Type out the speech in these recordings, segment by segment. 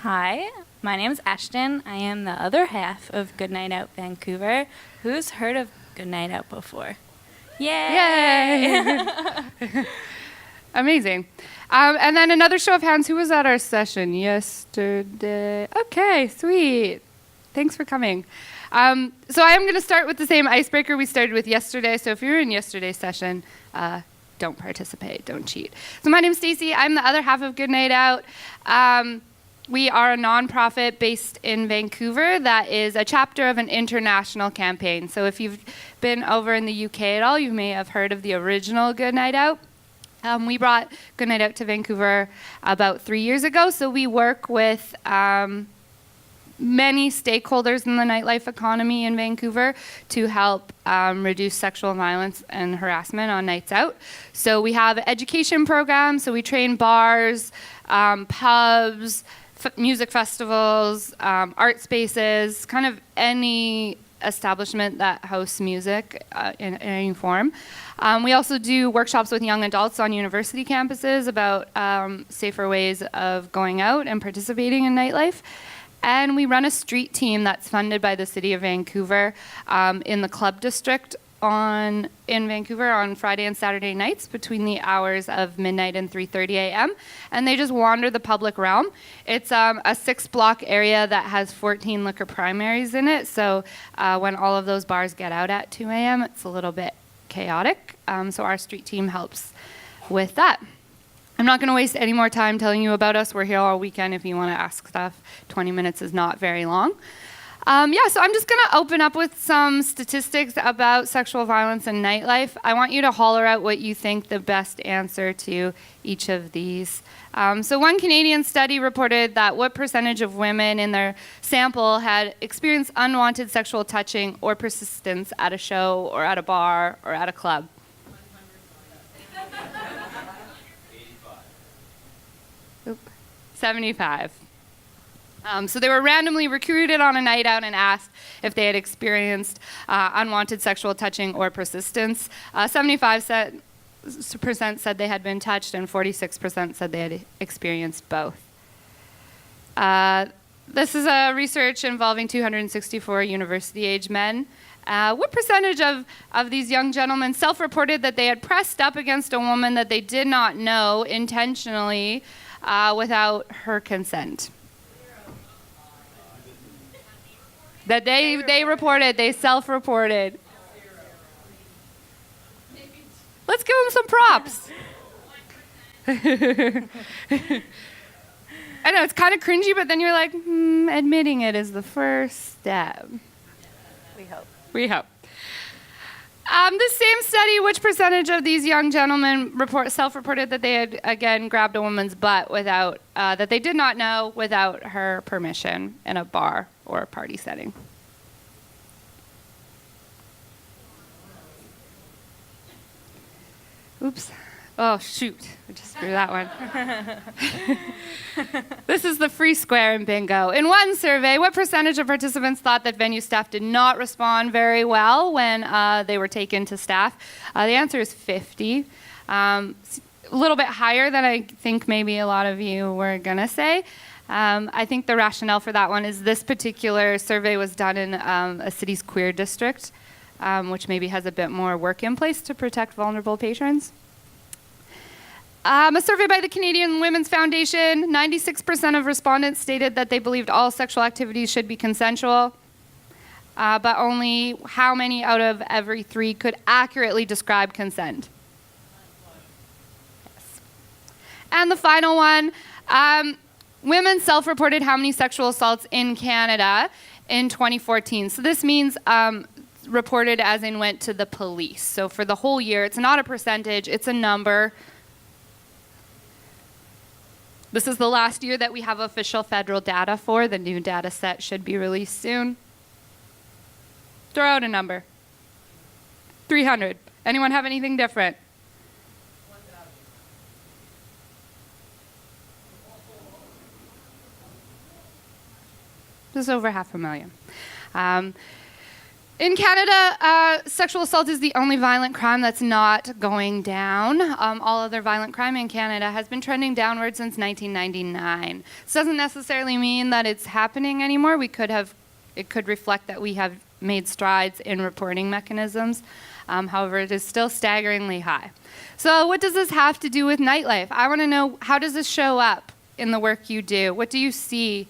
Hi, my name is Ashton. I am the other half of Good Night Out Vancouver. Who's heard of Good Night Out before? Yay! Amazing. And then another show of hands. Who was at our session yesterday? Okay, sweet. Thanks for coming. So I am going to start with the same icebreaker we started with yesterday. So if you're in yesterday's session, don't participate, don't cheat. So my name's Stacey. I'm the other half of Good Night Out. We are a nonprofit based in Vancouver that is a chapter of an international campaign. So if you've been over in the UK at all, you may have heard of the original Good Night Out. We brought Good Night Out to Vancouver about 3 years ago. So we work with many stakeholders in the nightlife economy in Vancouver to help reduce sexual violence and harassment on nights out. So we have education programs. So we train bars, pubs, music festivals, art spaces, kind of any establishment that hosts music in any form. We also do workshops with young adults on university campuses about safer ways of going out and participating in nightlife. And we run a street team that's funded by the City of Vancouver in the club district in Vancouver on Friday and Saturday nights between the hours of midnight and 3:30 a.m. And they just wander the public realm. It's a 6-block area that has 14 liquor primaries in it. So when all of those bars get out at 2 a.m., it's a little bit chaotic. So our street team helps with that. I'm not going to waste any more time telling you about us. We're here all weekend if you want to ask stuff. 20 minutes is not very long. So I'm just going to open up with some statistics about sexual violence and nightlife. I want you to holler out what you think the best answer to each of these. So one Canadian study reported that what percentage of women in their sample had experienced unwanted sexual touching or persistence at a show or at a bar or at a club? 75. So they were randomly recruited on a night out and asked if they had experienced unwanted sexual touching or persistence. 75% said they had been touched, and 46% said they had experienced both. This is a research involving 264 university-age men. What percentage of these young gentlemen self-reported that they had pressed up against a woman that they did not know intentionally without her consent? That they reported, they self-reported. Let's give them some props. I know, it's kind of cringy, but then you're like, admitting it is the first step. We hope. The same study, which percentage of these young gentlemen self-reported that they had, again, grabbed a woman's butt without, that they did not know without her permission in a bar or a party setting? Oops. Oh, shoot. I just threw that one. This is the free square in bingo. In one survey, what percentage of participants thought that venue staff did not respond very well when they were taken to staff? The answer is 50. A little bit higher than I think maybe a lot of you were going to say. I think the rationale for that one is this particular survey was done in a city's queer district, which maybe has a bit more work in place to protect vulnerable patrons. A survey by the Canadian Women's Foundation, 96% of respondents stated that they believed all sexual activities should be consensual, but only how many out of every 3 could accurately describe consent? Yes. And the final one, women self-reported how many sexual assaults in Canada in 2014. So this means reported as in went to the police. So for the whole year, it's not a percentage, it's a number. This is the last year that we have official federal data for. The new data set should be released soon. Throw out a number. 300. Anyone have anything different? 1,000. Just over 500,000. In Canada, sexual assault is the only violent crime that's not going down. All other violent crime in Canada has been trending downward since 1999. This doesn't necessarily mean that it's happening anymore. It could reflect that we have made strides in reporting mechanisms. However, it is still staggeringly high. So what does this have to do with nightlife? I want to know, how does this show up in the work you do? What do you see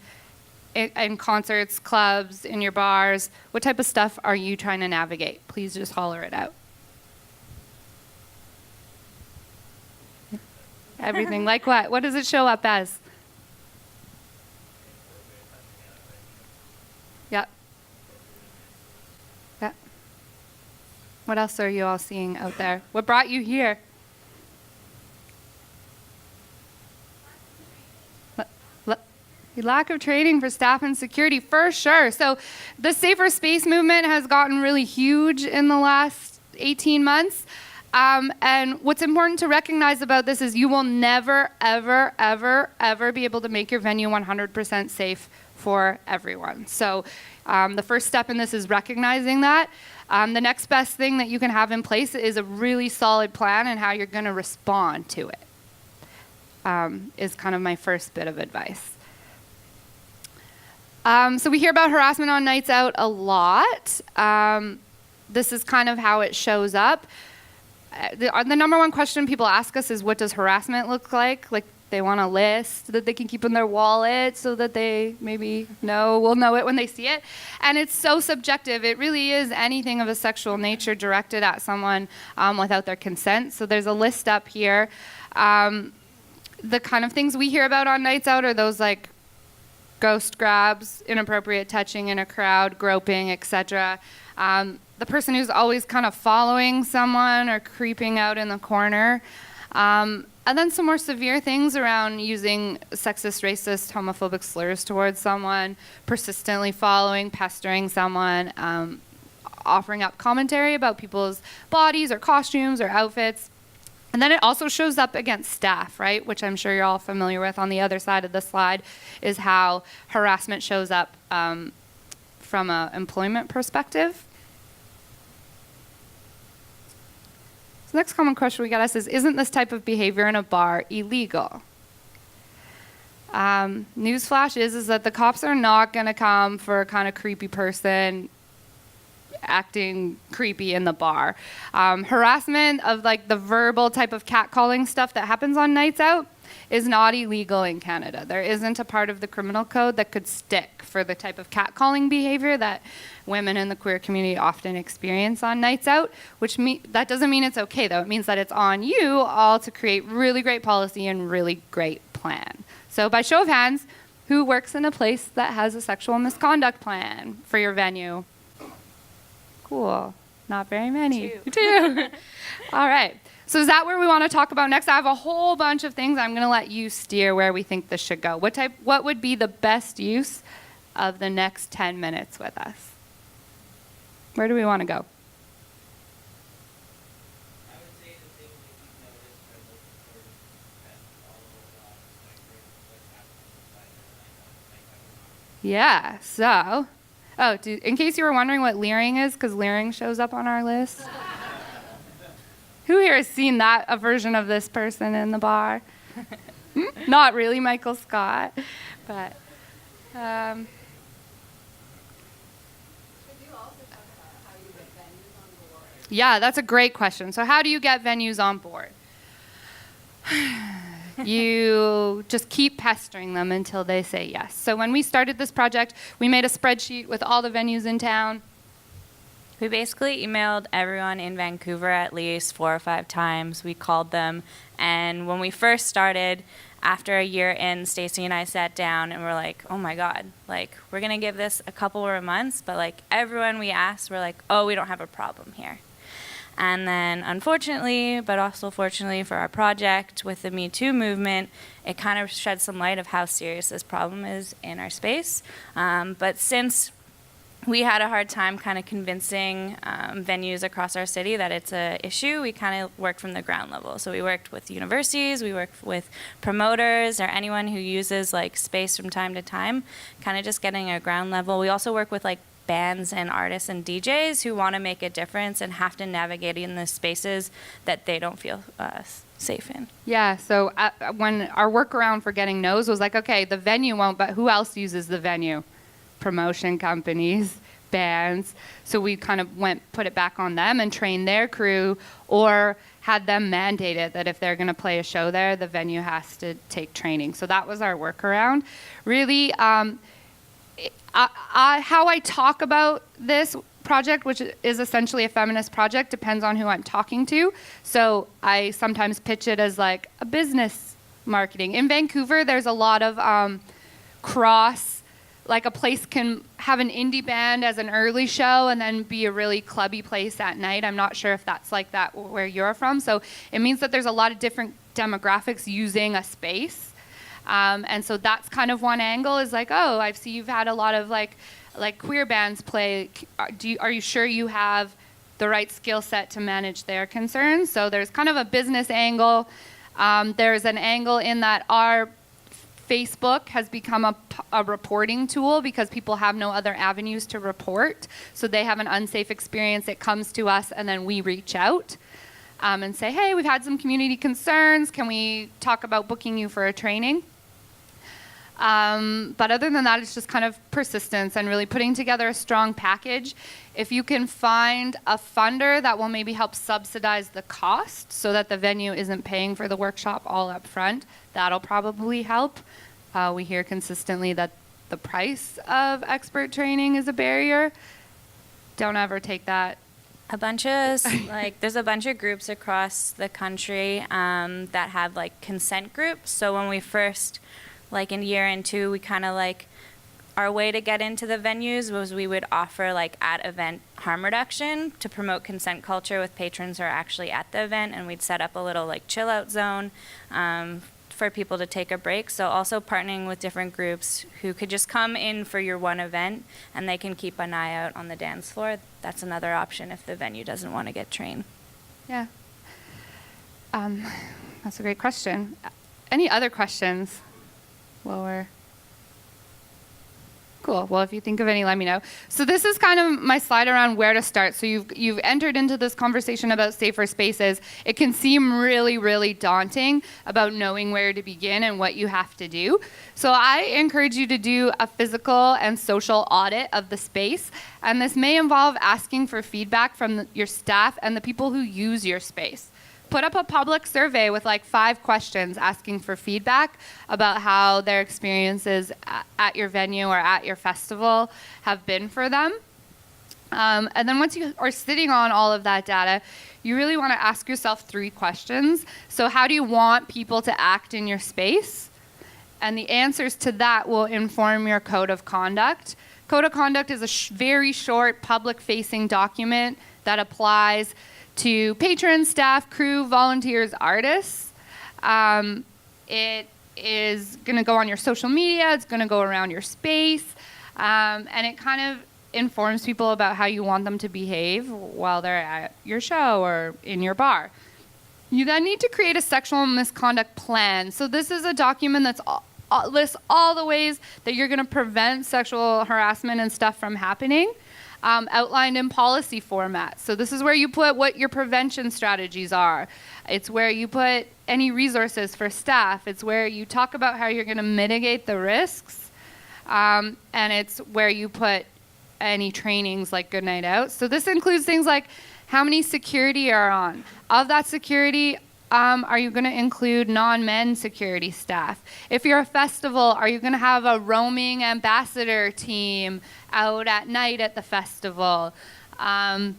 in concerts, clubs, in your bars? What type of stuff are you trying to navigate? Please just holler it out. Everything. Like what? What does it show up as? Yep. Yep. What else are you all seeing out there? What brought you here? Lack of training for staff and security, for sure. So the safer space movement has gotten really huge in the last 18 months. And what's important to recognize about this is you will never, ever, ever, ever be able to make your venue 100% safe for everyone. So the first step in this is recognizing that. The next best thing that you can have in place is a really solid plan and how you're going to respond to it, is kind of my first bit of advice. So we hear about harassment on nights out a lot. This is kind of how it shows up. The number one question people ask us is, what does harassment look like? Like, they want a list that they can keep in their wallet so that they maybe will know it when they see it. And it's so subjective. It really is anything of a sexual nature directed at someone without their consent. So there's a list up here. The kind of things we hear about on nights out are those like ghost grabs, inappropriate touching in a crowd, groping, etc. The person who's always kind of following someone or creeping out in the corner. And then some more severe things around using sexist, racist, homophobic slurs towards someone, persistently following, pestering someone, offering up commentary about people's bodies or costumes or outfits. And then it also shows up against staff, right? Which I'm sure you're all familiar with. On the other side of the slide is how harassment shows up from an employment perspective. So the next common question we got asked is, isn't this type of behavior in a bar illegal? Newsflash is that the cops are not going to come for a kind of creepy person acting creepy in the bar. Harassment of like the verbal type of catcalling stuff that happens on nights out is not illegal in Canada. There isn't a part of the criminal code that could stick for the type of catcalling behavior that women in the queer community often experience on nights out, that doesn't mean it's okay though. It means that it's on you all to create really great policy and really great plan. So by show of hands, who works in a place that has a sexual misconduct plan for your venue? Cool. Not very many. Two. All right. So is that where we want to talk about next? I have a whole bunch of things. I'm going to let you steer where we think this should go. What would be the best use of the next 10 minutes with us? Where do we want to go? I would say the thing that you've noticed are the sort of all of Yeah. So, in case you were wondering what leering is, because leering shows up on our list. Who here has seen a version of this person in the bar? Not really Michael Scott, but. Could you also talk about how you get venues on board? Yeah, that's a great question. So how do you get venues on board? You just keep pestering them until they say yes. So when we started this project, we made a spreadsheet with all the venues in town. We basically emailed everyone in Vancouver at least 4 or 5 times. We called them, and when we first started, after a year in, Stacey and I sat down and we're like, oh my God, like, we're gonna give this a couple more months, but like everyone we asked, we're like, oh, we don't have a problem here. And then unfortunately, but also fortunately for our project with the Me Too movement, it kind of shed some light of how serious this problem is in our space. But since we had a hard time kind of convincing venues across our city that it's an issue, we kind of worked from the ground level. So we worked with universities, we worked with promoters or anyone who uses like space from time to time, kind of just getting a ground level. We also work with like bands and artists and DJs who want to make a difference and have to navigate in the spaces that they don't feel safe in. Yeah, so when our workaround for getting no's was like, okay, the venue won't, but who else uses the venue? Promotion companies, bands. So we kind of put it back on them and trained their crew, or had them mandated that if they're going to play a show there, the venue has to take training. So that was our workaround. Really, how I talk about this project, which is essentially a feminist project, depends on who I'm talking to. So I sometimes pitch it as like a business marketing. In Vancouver, there's a lot of like a place can have an indie band as an early show and then be a really clubby place at night. I'm not sure if that's like that where you're from. So it means that there's a lot of different demographics using a space. And so that's kind of one angle, is like, oh, I see you've had a lot of like queer bands play. Are you sure you have the right skill set to manage their concerns? So there's kind of a business angle. There's an angle in that our Facebook has become a reporting tool because people have no other avenues to report. So they have an unsafe experience, it comes to us, and then we reach out and say, hey, we've had some community concerns. Can we talk about booking you for a training? But other than that, it's just kind of persistence and really putting together a strong package. If you can find a funder that will maybe help subsidize the cost so that the venue isn't paying for the workshop all up front, that'll probably help. We hear consistently that the price of expert training is a barrier. Don't ever take that. There's a bunch of groups across the country that have like consent groups. So when we first, like in year and two, we kind of like, our way to get into the venues was we would offer like at event harm reduction to promote consent culture with patrons who are actually at the event, and we'd set up a little like chill out zone for people to take a break. So also partnering with different groups who could just come in for your one event and they can keep an eye out on the dance floor. That's another option if the venue doesn't want to get trained. Yeah. That's a great question. Any other questions? Cool. Well, if you think of any, let me know. So this is kind of my slide around where to start. So you've entered into this conversation about safer spaces. It can seem really, really daunting about knowing where to begin and what you have to do. So I encourage you to do a physical and social audit of the space. And this may involve asking for feedback from your staff and the people who use your space. Put up a public survey with like 5 questions asking for feedback about how their experiences at your venue or at your festival have been for them. And then once you are sitting on all of that data, you really want to ask yourself 3 questions. So how do you want people to act in your space? And the answers to that will inform your code of conduct. Code of conduct is a very short public-facing document that applies to patrons, staff, crew, volunteers, artists. It is going to go on your social media. It's going to go around your space. And it kind of informs people about how you want them to behave while they're at your show or in your bar. You then need to create a sexual misconduct plan. So this is a document that's lists all the ways that you're going to prevent sexual harassment and stuff from happening. Outlined in policy format. So this is where you put what your prevention strategies are. It's where you put any resources for staff. It's where you talk about how you're going to mitigate the risks. And it's where you put any trainings like Good Night Out. So this includes things like how many security are on. Of that security, are you going to include non-men security staff? If you're a festival, are you going to have a roaming ambassador team out at night at the festival? Are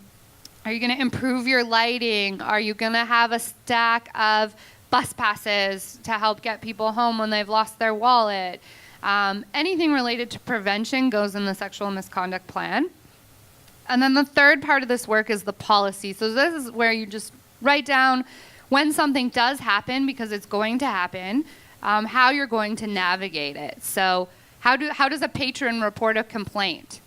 you going to improve your lighting? Are you going to have a stack of bus passes to help get people home when they've lost their wallet? Anything related to prevention goes in the sexual misconduct plan. And then the third part of this work is the policy. So this is where you just write down when something does happen, because it's going to happen, how you're going to navigate it. So how does a patron report a complaint?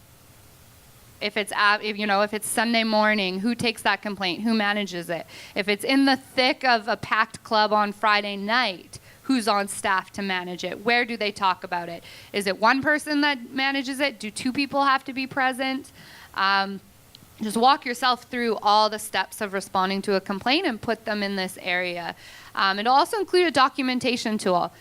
If it's Sunday morning, who takes that complaint? Who manages it? If it's in the thick of a packed club on Friday night, who's on staff to manage it? Where do they talk about it? Is it one person that manages it? Do two people have to be present? Just walk yourself through all the steps of responding to a complaint and put them in this area. It'll also include a documentation tool.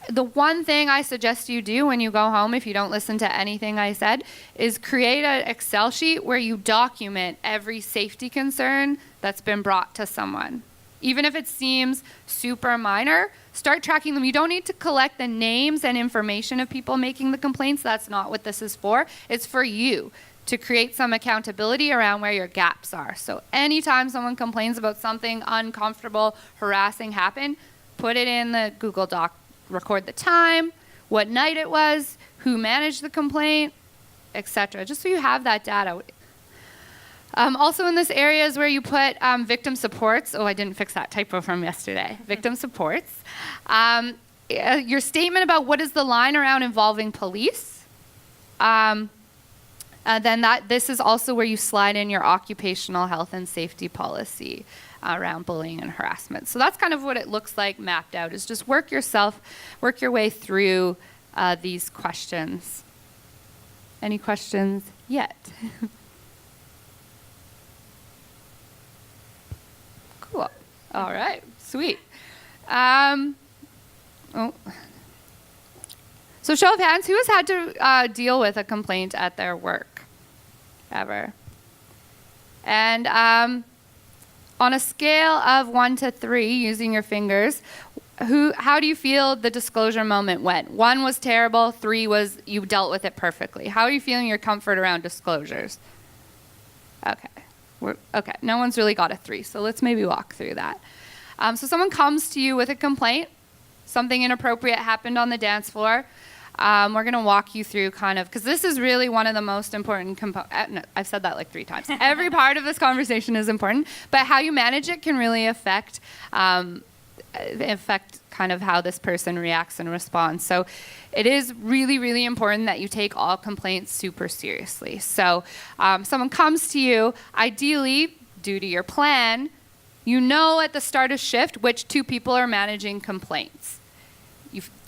The one thing I suggest you do when you go home, if you don't listen to anything I said, is create an Excel sheet where you document every safety concern that's been brought to someone. Even if it seems super minor, start tracking them. You don't need to collect the names and information of people making the complaints. That's not what this is for. It's for you to create some accountability around where your gaps are. So anytime someone complains about something uncomfortable, harassing happened, put it in the Google Doc. Record the time, what night it was, who managed the complaint, etc. Just so you have that data. Also in this area is where you put victim supports. Oh, I didn't fix that typo from yesterday. Victim supports. Your statement about what is the line around involving police. This is also where you slide in your occupational health and safety policy around bullying and harassment. So that's kind of what it looks like mapped out, is just work your way through these questions. Any questions yet? Cool. All right, sweet. So show of hands, who has had to deal with a complaint at their work? Ever? And on a scale of 1 to 3, using your fingers, how do you feel the disclosure moment went? 1 was terrible, 3 was you dealt with it perfectly. How are you feeling your comfort around disclosures? Okay, no one's really got a 3, so let's maybe walk through that. So someone comes to you with a complaint, something inappropriate happened on the dance floor. We're going to walk you through kind of, because this is really one of the most important components. No, I've said that like 3 times. Every part of this conversation is important, but how you manage it can really affect kind of how this person reacts and responds. So it is really, really important that you take all complaints super seriously. So someone comes to you, ideally, due to your plan, you know at the start of shift which 2 people are managing complaints.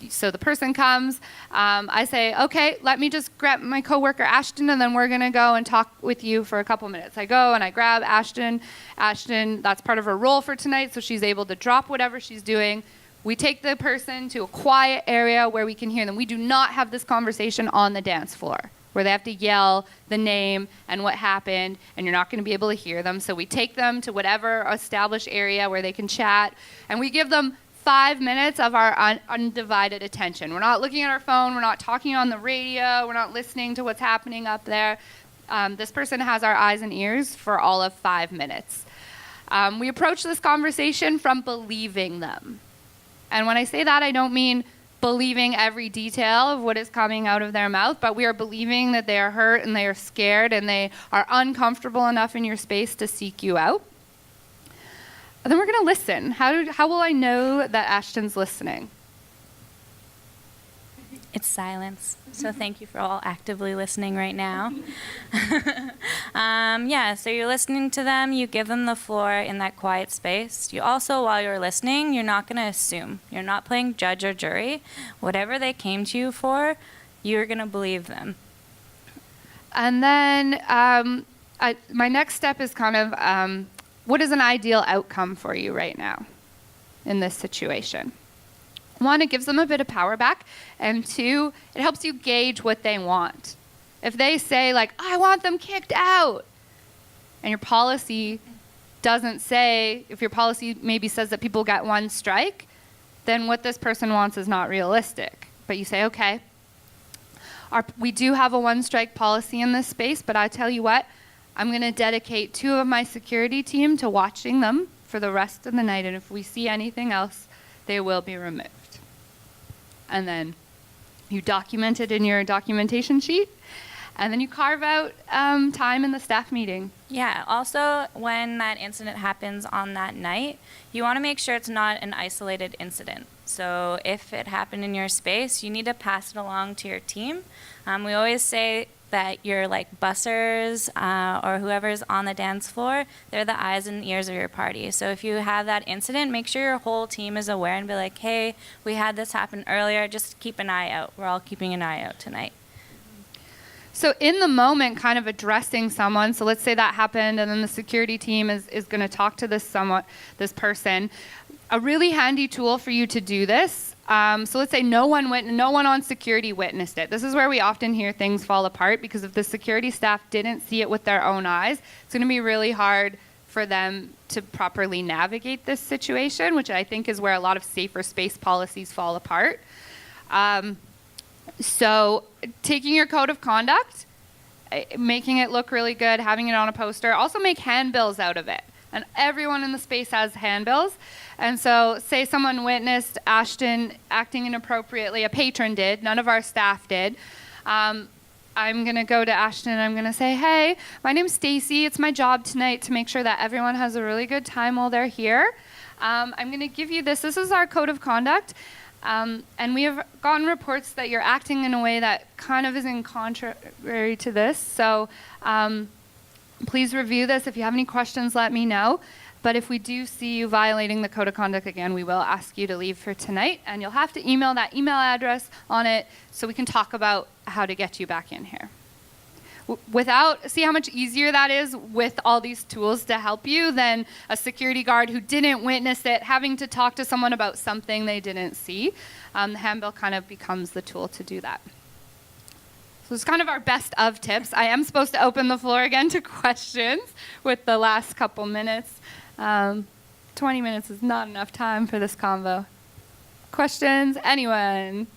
So the person comes, I say, okay, let me just grab my coworker Ashton, and then we're going to go and talk with you for a couple minutes. I go and I grab Ashton. Ashton, that's part of her role for tonight, so she's able to drop whatever she's doing. We take the person to a quiet area where we can hear them. We do not have this conversation on the dance floor where they have to yell the name and what happened, and you're not going to be able to hear them. So we take them to whatever established area where they can chat, and we give them 5 minutes of our undivided attention. We're not looking at our phone. We're not talking on the radio. We're not listening to what's happening up there. This person has our eyes and ears for all of 5 minutes. We approach this conversation from believing them. And when I say that, I don't mean believing every detail of what is coming out of their mouth, but we are believing that they are hurt and they are scared and they are uncomfortable enough in your space to seek you out. And then we're going to listen. How will I know that Ashton's listening? It's silence. So thank you for all actively listening right now. So you're listening to them. You give them the floor in that quiet space. You also, while you're listening, you're not going to assume. You're not playing judge or jury. Whatever they came to you for, you're going to believe them. And then my next step is kind of, what is an ideal outcome for you right now in this situation? 1, it gives them a bit of power back, and 2, it helps you gauge what they want. If they say, like, I want them kicked out, and your policy doesn't say, if your policy maybe says that people get 1 strike, then what this person wants is not realistic. But you say, okay, we do have a 1 strike policy in this space, but I tell you what, I'm going to dedicate 2 of my security team to watching them for the rest of the night, and if we see anything else, they will be removed. And then you document it in your documentation sheet, and then you carve out time in the staff meeting. Yeah, also when that incident happens on that night, you want to make sure it's not an isolated incident. So if it happened in your space, you need to pass it along to your team. We always say that your like bussers or whoever's on the dance floor, they're the eyes and ears of your party. So if you have that incident, make sure your whole team is aware and be like, hey, we had this happen earlier, just keep an eye out. We're all keeping an eye out tonight. So in the moment, kind of addressing someone, so let's say that happened and then the security team is going to talk to this person. A really handy tool for you to do this. So let's say no one on security witnessed it. This is where we often hear things fall apart, because if the security staff didn't see it with their own eyes, it's going to be really hard for them to properly navigate this situation, which I think is where a lot of safer space policies fall apart. So taking your code of conduct, making it look really good, having it on a poster, also make handbills out of it. And everyone in the space has handbills. And so say someone witnessed Ashton acting inappropriately, a patron did, none of our staff did. I'm going to go to Ashton and I'm going to say, hey, my name's Stacey. It's my job tonight to make sure that everyone has a really good time while they're here. I'm going to give you this. This is our code of conduct. And we have gotten reports that you're acting in a way that kind of is in contrary to this. So please review this. If you have any questions, let me know. But if we do see you violating the code of conduct again, we will ask you to leave for tonight. And you'll have to email that email address on it so we can talk about how to get you back in here. See how much easier that is with all these tools to help you than a security guard who didn't witness it having to talk to someone about something they didn't see. The handbill kind of becomes the tool to do that. So it's kind of our best of tips. I am supposed to open the floor again to questions with the last couple minutes. 20 minutes is not enough time for this convo. Questions? Anyone?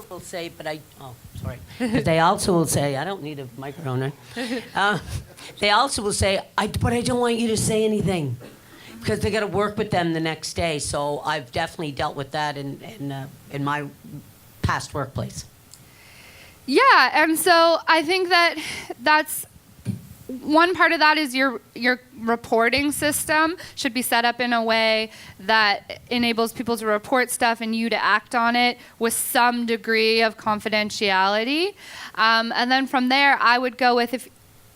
Will say, but they also will say, I don't need a microphone. They also will say, but I don't want you to say anything, because they got to work with them the next day. So I've definitely dealt with that in my past workplace. Yeah, and so I think that's one part of that is your reporting system should be set up in a way that enables people to report stuff and you to act on it with some degree of confidentiality. And then from there, I would go with if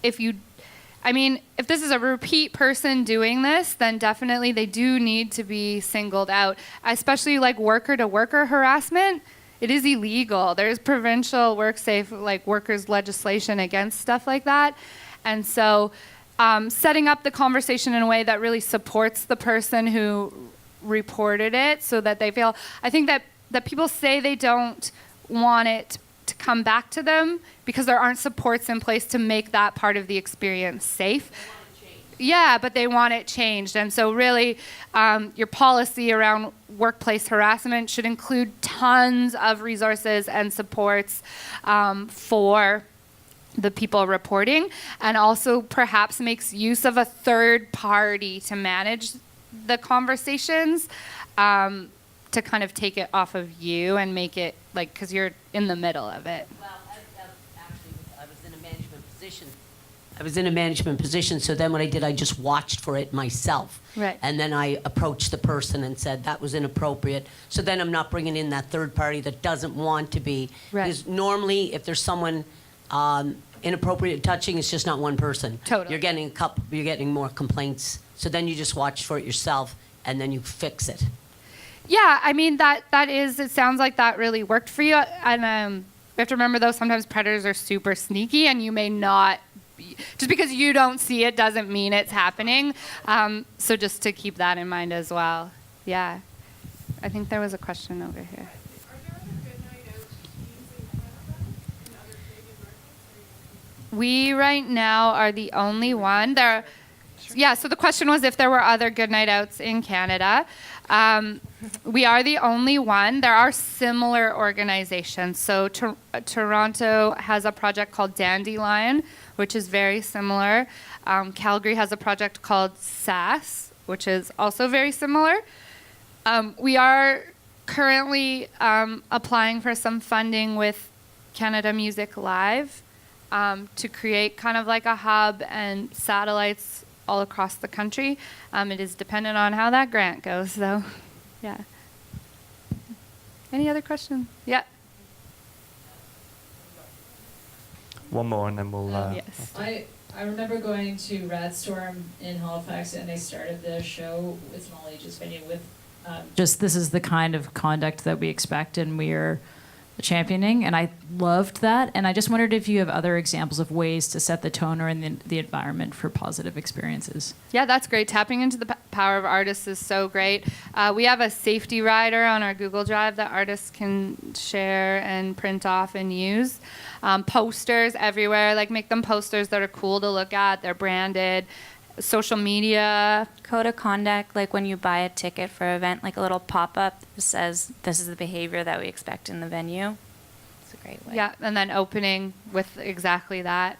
this is a repeat person doing this, then definitely they do need to be singled out, especially like worker-to-worker harassment. It is illegal. There's provincial WorkSafe, workers' legislation against stuff like that. And so setting up the conversation in a way that really supports the person who reported it so that they feel, I think that people say they don't want it to come back to them because there aren't supports in place to make that part of the experience safe. Yeah, but they want it changed. And so really your policy around workplace harassment should include tons of resources and supports for the people reporting, and also perhaps makes use of a third party to manage the conversations, to kind of take it off of you and make it because you're in the middle of it. Well, I was in a management position. So then what I did, I just watched for it myself. Right. And then I approached the person and said that was inappropriate. So then I'm not bringing in that third party that doesn't want to be. Right. Because normally, if there's someone inappropriate touching, it's just not one person. Totally. You're getting more complaints. So then you just watch for it yourself and then you fix it. Yeah, it sounds like that really worked for you. And we have to remember, though, sometimes predators are super sneaky, and you may not, just because you don't see it doesn't mean it's happening. So just to keep that in mind as well. Yeah. I think there was a question over here. We right now are the only one. So the question was if there were other good night outs in Canada. We are the only one. There are similar organizations. So Toronto has a project called Dandelion, which is very similar. Calgary has a project called SAS, which is also very similar. We are currently applying for some funding with Canada Music Live. to create kind of like a hub and satellites all across the country. It is dependent on how that grant goes, though. Yeah. Any other questions? Yeah. One more and then we'll. Yes. I remember going to Radstorm in Halifax, and they started the show with an all ages venue with Just this is the kind of conduct that we expect and we're championing, and I loved that. And I just wondered if you have other examples of ways to set the tone or in the environment for positive experiences. Yeah, that's great. Tapping into the power of artists is so great. We have a safety rider on our Google Drive that artists can share and print off and use. Posters everywhere, like make them posters that are cool to look at. They're branded. Social media. Code of conduct, like when you buy a ticket for an event, like a little pop-up that says this is the behavior that we expect in the venue. It's a great way. Yeah, and then opening with exactly that.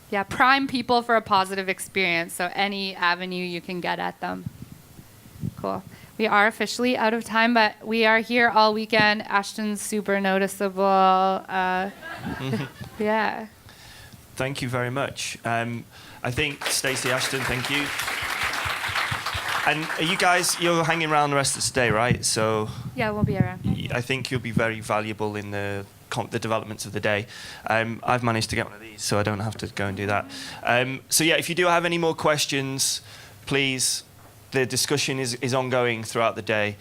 Yeah, prime people for a positive experience, so any avenue you can get at them. Cool. We are officially out of time, but we are here all weekend. Ashton's super noticeable. Yeah. Thank you very much. I think Stacey, Ashton, thank you. And are you guys, you're hanging around the rest of today, right? So Yeah, we'll be around. I think you'll be very valuable in the developments of the day. I've managed to get one of these, so I don't have to go and do that. So yeah, if you do have any more questions, please, the discussion is ongoing throughout the day.